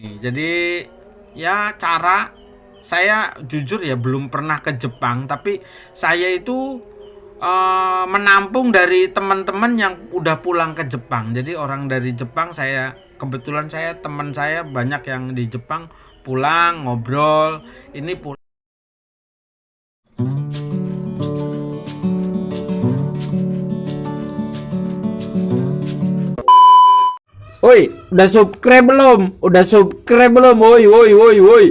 Jadi ya cara saya jujur ya belum pernah ke Jepang, tapi saya itu menampung dari teman-teman yang udah pulang ke Jepang. Jadi orang dari Jepang kebetulan teman saya banyak yang di Jepang pulang ngobrol, ini pulang. Woi, udah subscribe belum? Udah subscribe belum? Woi, woi, woi, woi.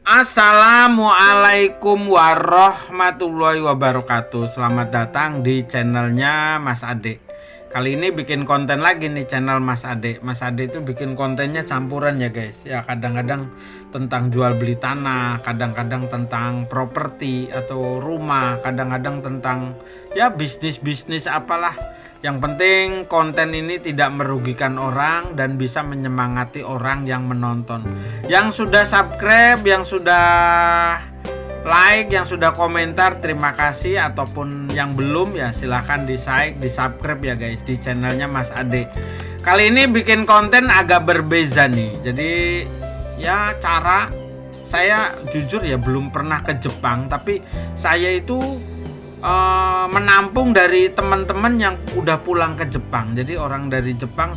Assalamualaikum warahmatullahi wabarakatuh. Selamat datang di channelnya Mas Ade. Kali ini bikin konten lagi nih channel Mas Ade. Mas Ade itu bikin kontennya campuran ya guys. Ya kadang-kadang tentang jual beli tanah, kadang-kadang tentang properti atau rumah, kadang-kadang tentang ya bisnis-bisnis apalah. Yang penting konten ini tidak merugikan orang dan bisa menyemangati orang yang menonton. Yang sudah subscribe, yang sudah like, yang sudah komentar, terima kasih. Ataupun yang belum ya silahkan di subscribe ya guys di channelnya Mas Ade. Kali ini bikin konten agak berbeda nih. Jadi ya cara saya jujur ya belum pernah ke Jepang, tapi saya itu menampung dari teman-teman yang udah pulang ke Jepang. Jadi orang dari Jepang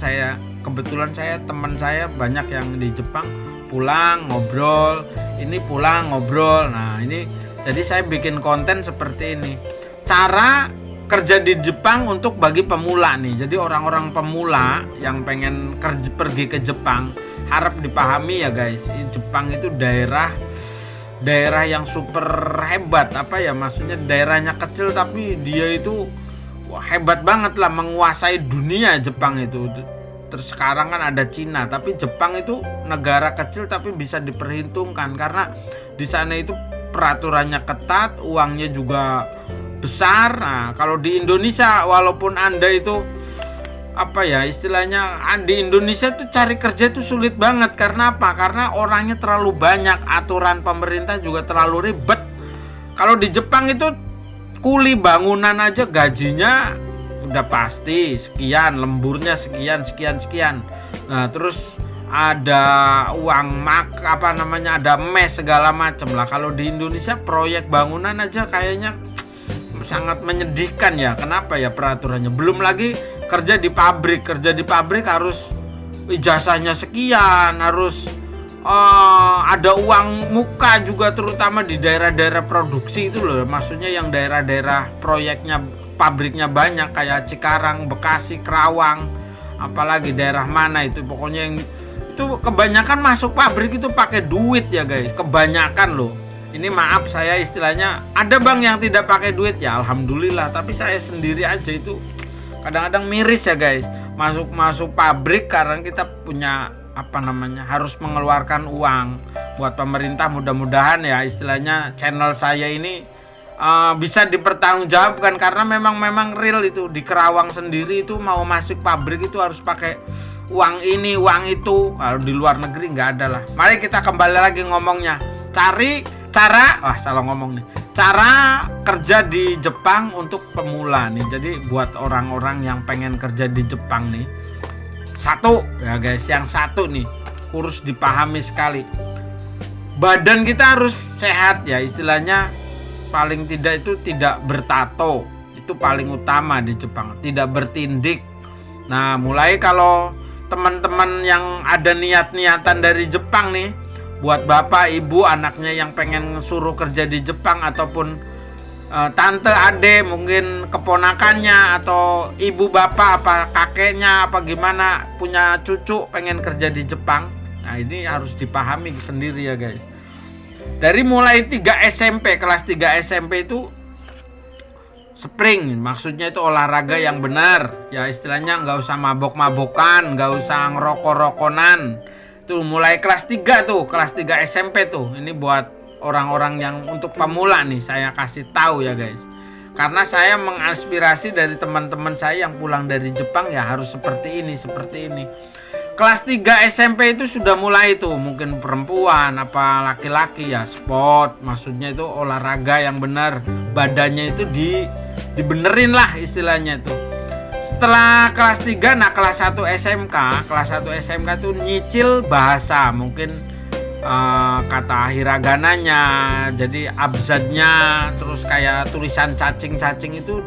kebetulan teman saya banyak yang di Jepang pulang ngobrol, ini pulang ngobrol. Nah ini jadi saya bikin konten seperti ini, cara kerja di Jepang untuk bagi pemula nih. Jadi orang-orang pemula yang pengen pergi ke Jepang harap dipahami ya guys. Jepang itu daerah yang super hebat, maksudnya daerahnya kecil tapi dia itu hebat banget lah, menguasai dunia Jepang itu. Terus sekarang kan ada Cina, tapi Jepang itu negara kecil tapi bisa diperhitungkan karena di sana itu peraturannya ketat, uangnya juga besar. Nah, kalau di Indonesia walaupun Anda itu istilahnya di Indonesia tuh cari kerja tuh sulit banget. Karena apa? Karena orangnya terlalu banyak, aturan pemerintah juga terlalu ribet. Kalau di Jepang itu kuli bangunan aja gajinya udah pasti sekian, lemburnya sekian. Nah, terus ada uang ada mes segala macam lah. Kalau di Indonesia proyek bangunan aja kayaknya sangat menyedihkan ya. Kenapa ya peraturannya? Belum lagi kerja di pabrik harus ijazahnya sekian, harus ada uang muka juga, terutama di daerah-daerah produksi itu loh. Maksudnya yang daerah-daerah proyeknya pabriknya banyak kayak Cikarang, Bekasi, Kerawang, apalagi daerah mana itu, pokoknya yang itu kebanyakan masuk pabrik itu pakai duit ya guys, kebanyakan loh. Ini maaf saya istilahnya, ada bang yang tidak pakai duit ya alhamdulillah, tapi saya sendiri aja itu kadang-kadang miris ya guys, masuk pabrik karena kita punya harus mengeluarkan uang buat pemerintah. Mudah-mudahan ya istilahnya channel saya ini bisa dipertanggungjawabkan, karena memang real itu di Kerawang sendiri itu mau masuk pabrik itu harus pakai uang ini uang itu. Kalau di luar negeri nggak ada lah. Mari kita kembali lagi ngomongnya, cara kerja di Jepang untuk pemula nih. Jadi buat orang-orang yang pengen kerja di Jepang nih, satu ya guys, yang satu nih harus dipahami sekali, badan kita harus sehat ya istilahnya. Paling tidak itu tidak bertato, itu paling utama di Jepang, tidak bertindik. Nah mulai kalau teman-teman yang ada niatan dari Jepang nih, buat bapak ibu anaknya yang pengen suruh kerja di Jepang, ataupun tante ade mungkin keponakannya, atau ibu bapak kakeknya gimana punya cucu pengen kerja di Jepang. Nah ini harus dipahami sendiri ya guys. Dari mulai 3 SMP, kelas 3 SMP itu spring, maksudnya itu olahraga yang benar ya istilahnya, nggak usah mabok-mabokan, nggak usah ngerokok-rokonan. Tuh mulai kelas 3 SMP tuh. Ini buat orang-orang yang untuk pemula nih saya kasih tahu ya guys. Karena saya menginspirasi dari teman-teman saya yang pulang dari Jepang ya harus seperti ini. Kelas 3 SMP itu sudah mulai tuh, mungkin perempuan laki-laki ya sport, maksudnya itu olahraga yang benar, badannya itu dibenerin lah istilahnya itu. Setelah kelas 3, nah kelas 1 SMK tuh nyicil bahasa, mungkin kata hiragananya, jadi abjadnya, terus kayak tulisan cacing-cacing itu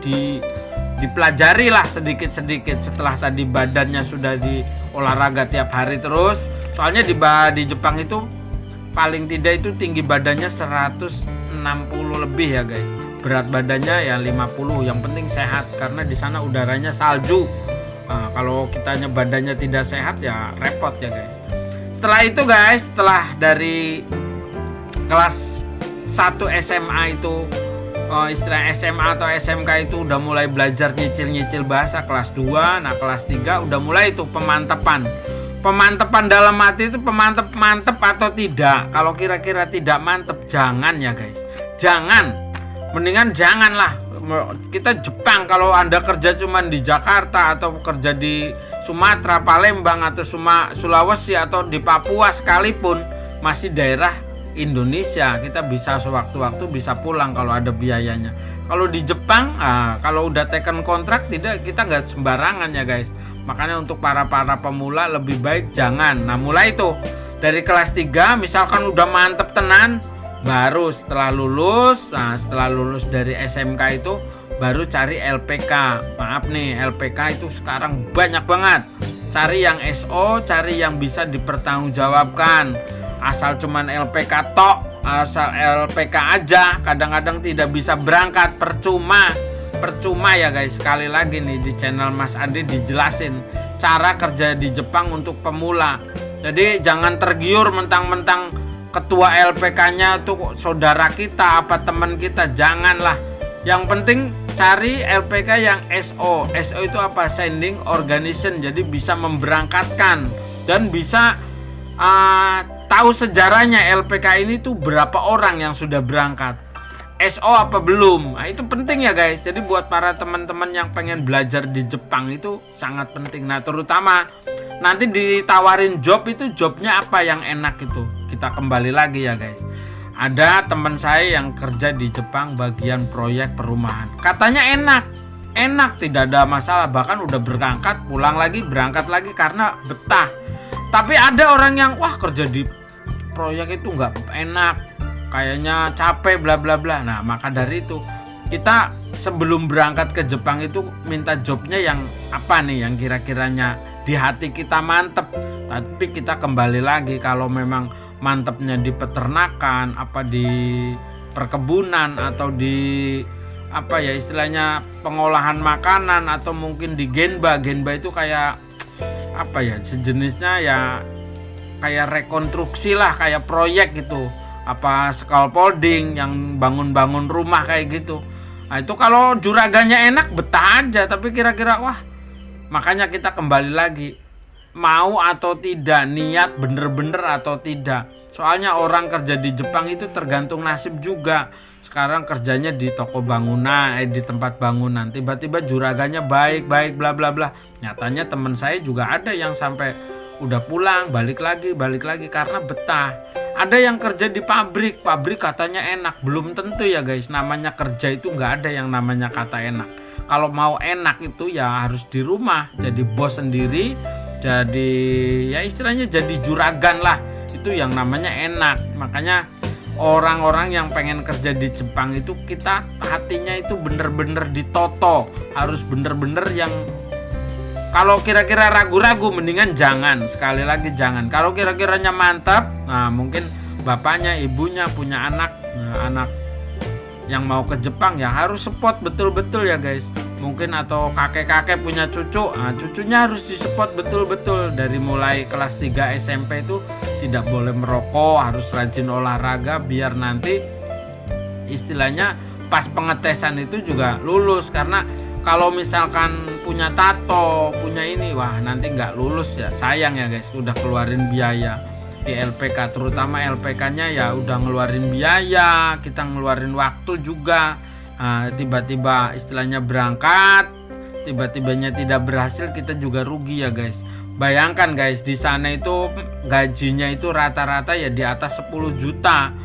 dipelajari lah sedikit-sedikit setelah tadi badannya sudah di olahraga tiap hari terus. Soalnya di Jepang itu paling tidak itu tinggi badannya 160 lebih ya guys. Berat badannya ya 50, yang penting sehat karena di sana udaranya salju. Nah, kalau kitanya badannya tidak sehat ya repot ya guys. Setelah itu guys, setelah dari kelas 1 SMA itu istilah SMA atau SMK itu udah mulai belajar nyicil-nyicil bahasa kelas 2. Nah kelas 3 udah mulai itu pemantapan dalam arti itu mantep atau tidak. Kalau kira-kira tidak mantep jangan ya guys, mendingan janganlah. Kita Jepang, kalau Anda kerja cuman di Jakarta atau kerja di Sumatera, Palembang atau Sulawesi atau di Papua sekalipun masih daerah Indonesia, kita bisa sewaktu-waktu bisa pulang kalau ada biayanya. Kalau di Jepang, kalau udah taken kontrak kita nggak sembarangan ya guys. Makanya untuk para pemula lebih baik jangan. Nah mulai itu dari kelas 3 misalkan udah mantep tenan, baru setelah lulus dari SMK itu baru cari LPK. Maaf nih, LPK itu sekarang banyak banget. Cari yang SO, cari yang bisa dipertanggungjawabkan. Asal cuman LPK tok, asal LPK aja, kadang-kadang tidak bisa berangkat, percuma ya guys. Sekali lagi nih di channel Mas Ade dijelasin cara kerja di Jepang untuk pemula. Jadi jangan tergiur mentang-mentang ketua LPK-nya tuh saudara kita apa teman kita, janganlah. Yang penting cari LPK yang SO. SO itu apa? Sending Organization. Jadi bisa memberangkatkan dan bisa tahu sejarahnya LPK ini tuh berapa orang yang sudah berangkat. SO apa belum? Nah, itu penting ya guys. Jadi buat para teman-teman yang pengen belajar di Jepang itu sangat penting. Nah, terutama nanti ditawarin job itu jobnya apa yang enak itu. Kita kembali lagi ya guys. Ada teman saya yang kerja di Jepang bagian proyek perumahan. Katanya enak, tidak ada masalah. Bahkan udah berangkat, pulang lagi, berangkat lagi karena betah. Tapi ada orang yang wah kerja di proyek itu nggak enak, kayaknya capek bla bla bla. Nah maka dari itu kita sebelum berangkat ke Jepang itu minta jobnya yang apa nih, yang kira-kiranya di hati kita mantep. Tapi kita kembali lagi, kalau memang mantepnya di peternakan, apa di perkebunan atau di apa ya istilahnya pengolahan makanan, atau mungkin di genba itu kayak apa ya sejenisnya ya, kayak rekonstruksi lah, kayak proyek gitu, apa scaffolding yang bangun-bangun rumah kayak gitu. Nah itu kalau juraganya enak betah aja, tapi kira-kira wah, makanya kita kembali lagi mau atau tidak, niat bener-bener atau tidak. Soalnya orang kerja di Jepang itu tergantung nasib juga. Sekarang kerjanya di toko bangunan, di tempat bangunan, tiba-tiba juraganya baik bla bla bla. Nyatanya teman saya juga ada yang sampai udah pulang balik lagi karena betah. Ada yang kerja di pabrik katanya enak. Belum tentu ya guys, namanya kerja itu nggak ada yang namanya kata enak. Kalau mau enak itu ya harus di rumah, jadi bos sendiri, jadi ya istilahnya jadi juragan lah, itu yang namanya enak. Makanya orang-orang yang pengen kerja di Jepang itu kita hatinya itu bener-bener ditoto, harus bener-bener yang kalau kira-kira ragu-ragu mendingan jangan, sekali lagi jangan. Kalau kira-kiranya mantap, nah mungkin bapaknya, ibunya punya anak yang mau ke Jepang ya harus support betul-betul ya guys. Mungkin atau kakek-kakek punya cucu, nah cucunya harus disupport betul-betul. Dari mulai kelas 3 SMP itu tidak boleh merokok, harus rajin olahraga biar nanti istilahnya pas pengetesan itu juga lulus. Karena kalau misalkan punya tato, punya ini, wah nanti nggak lulus ya, sayang ya guys, udah keluarin biaya di LPK, terutama LPK-nya ya udah ngeluarin biaya, kita ngeluarin waktu juga. Nah, tiba-tiba istilahnya berangkat, tiba-tibanya tidak berhasil, kita juga rugi ya guys. Bayangkan guys, di sana itu gajinya itu rata-rata ya di atas 10 juta.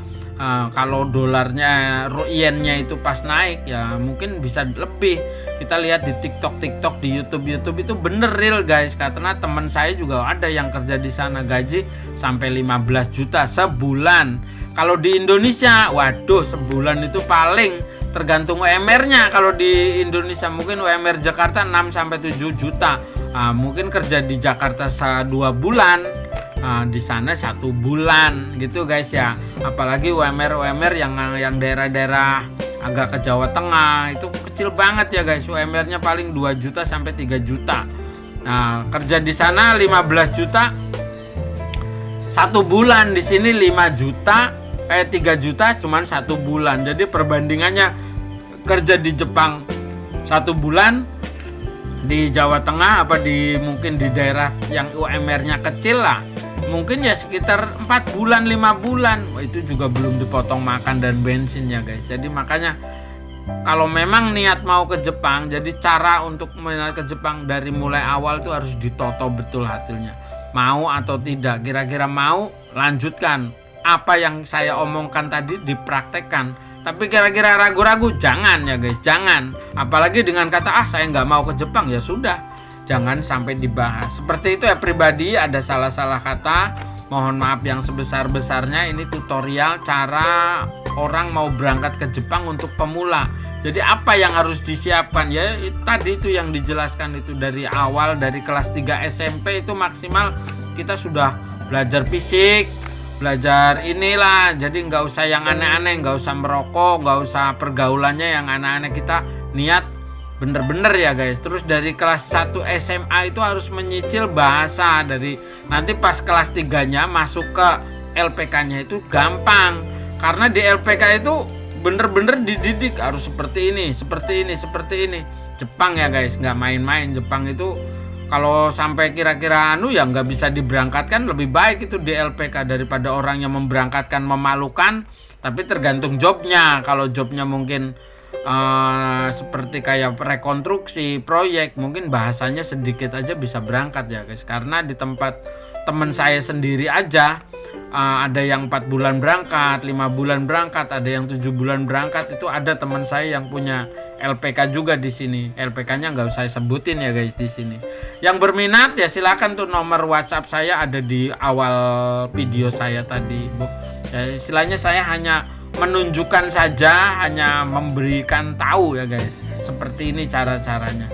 Kalau dolarnya, yennya itu pas naik ya mungkin bisa lebih. kita lihat di TikTok, di YouTube itu bener real guys, karena teman saya juga ada yang kerja di sana, gaji sampai 15 juta sebulan. Kalau di Indonesia, waduh, sebulan itu paling tergantung UMR-nya. Kalau di Indonesia mungkin UMR Jakarta 6 sampai 7 juta. Mungkin kerja di Jakarta 2 bulan, di sana 1 bulan gitu guys ya. Apalagi UMR yang daerah-daerah agak ke Jawa Tengah itu kecil banget ya guys. UMR-nya paling 2 juta sampai 3 juta. Nah, kerja di sana 15 juta 1 bulan, di sini 5 juta 3 juta cuman 1 bulan. Jadi perbandingannya kerja di Jepang 1 bulan, di Jawa Tengah mungkin di daerah yang UMR-nya kecil lah, mungkin ya sekitar 4 bulan 5 bulan. Itu juga belum dipotong makan dan bensin ya guys. Jadi makanya kalau memang niat mau ke Jepang, jadi cara untuk niat ke Jepang dari mulai awal tuh harus ditoto betul hasilnya, mau atau tidak. Kira-kira mau, lanjutkan apa yang saya omongkan tadi, dipraktekkan. Tapi kira-kira ragu-ragu, jangan ya guys, jangan. Apalagi dengan kata saya nggak mau ke Jepang, ya sudah, jangan sampai dibahas. Seperti itu ya pribadi, ada salah-salah kata, mohon maaf yang sebesar-besarnya. Ini tutorial cara orang mau berangkat ke Jepang untuk pemula. Jadi apa yang harus disiapkan ya, tadi itu yang dijelaskan itu dari awal, dari kelas 3 SMP itu maksimal kita sudah belajar fisik, belajar inilah. Jadi nggak usah yang aneh-aneh, nggak usah merokok, nggak usah pergaulannya yang aneh-aneh. Kita niat bener-bener ya guys. Terus dari kelas 1 SMA itu harus menyicil bahasa. Dari nanti pas kelas 3-nya masuk ke LPK-nya itu gampang, karena di LPK itu bener-bener dididik harus seperti ini, seperti ini, seperti ini. Jepang ya guys, nggak main-main. Jepang itu kalau sampai kira-kira ya nggak bisa diberangkatkan, lebih baik itu di LPK daripada orang yang memberangkatkan memalukan. Tapi tergantung jobnya. Kalau jobnya mungkin seperti kayak rekonstruksi proyek, mungkin bahasanya sedikit aja bisa berangkat ya guys. Karena di tempat teman saya sendiri aja ada yang 4 bulan berangkat, 5 bulan berangkat, ada yang 7 bulan berangkat. Itu ada teman saya yang punya LPK juga di sini. LPK-nya nggak usah sebutin ya guys di sini. Yang berminat ya silakan tuh, nomor WhatsApp saya ada di awal video saya tadi, Bu. Ya, istilahnya saya hanya menunjukkan saja, hanya memberikan tahu ya guys. Seperti ini cara-caranya.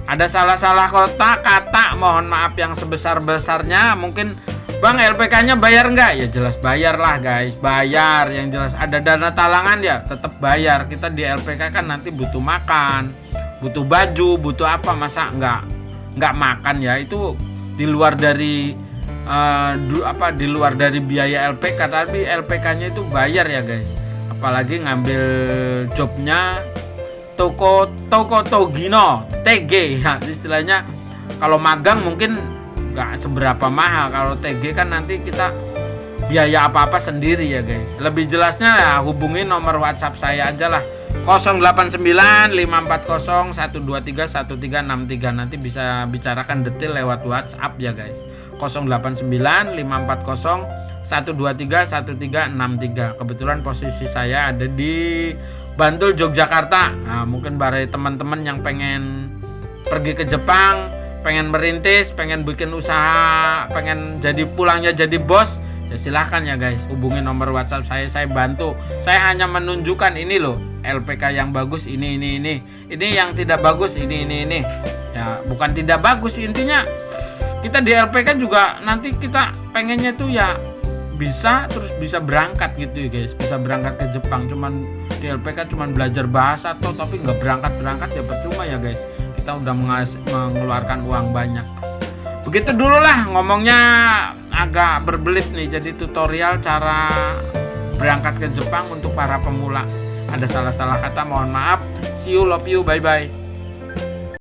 Ada salah-salah kata, mohon maaf yang sebesar-besarnya. Mungkin Bang, LPK-nya bayar nggak? Ya jelas bayar lah guys, bayar. Yang jelas ada dana talangan ya tetap bayar. Kita di LPK kan nanti butuh makan, butuh baju, butuh apa, masa nggak makan ya. Itu di luar dari di luar dari biaya LPK, tapi LPK-nya itu bayar ya guys. Apalagi ngambil jobnya toko Togino, TG ya istilahnya. Kalau magang mungkin nggak seberapa mahal. Kalau TG kan nanti kita biaya apa-apa sendiri ya guys. Lebih jelasnya ya hubungi nomor WhatsApp saya aja lah, 0895401231631363. Nanti bisa bicarakan detail lewat WhatsApp ya guys. 0895401231631363. Kebetulan posisi saya ada di Bantul, Yogyakarta. Nah, mungkin bagi teman-teman yang pengen pergi ke Jepang, pengen merintis, pengen bikin usaha, pengen pulangnya jadi bos, ya silahkan ya guys, hubungi nomor WhatsApp saya bantu. Saya hanya menunjukkan ini loh, LPK yang bagus ini yang tidak bagus ini. Ya bukan tidak bagus, intinya kita di LPK juga nanti kita pengennya tuh ya bisa berangkat gitu ya guys, bisa berangkat ke Jepang. Cuman di LPK cuman belajar bahasa tapi nggak berangkat ya percuma ya guys. Kita udah mengeluarkan uang banyak. Begitu dulu lah, ngomongnya agak berbelit nih. Jadi tutorial cara berangkat ke Jepang untuk para pemula. Ada salah-salah kata, mohon maaf. See you, love you, bye bye.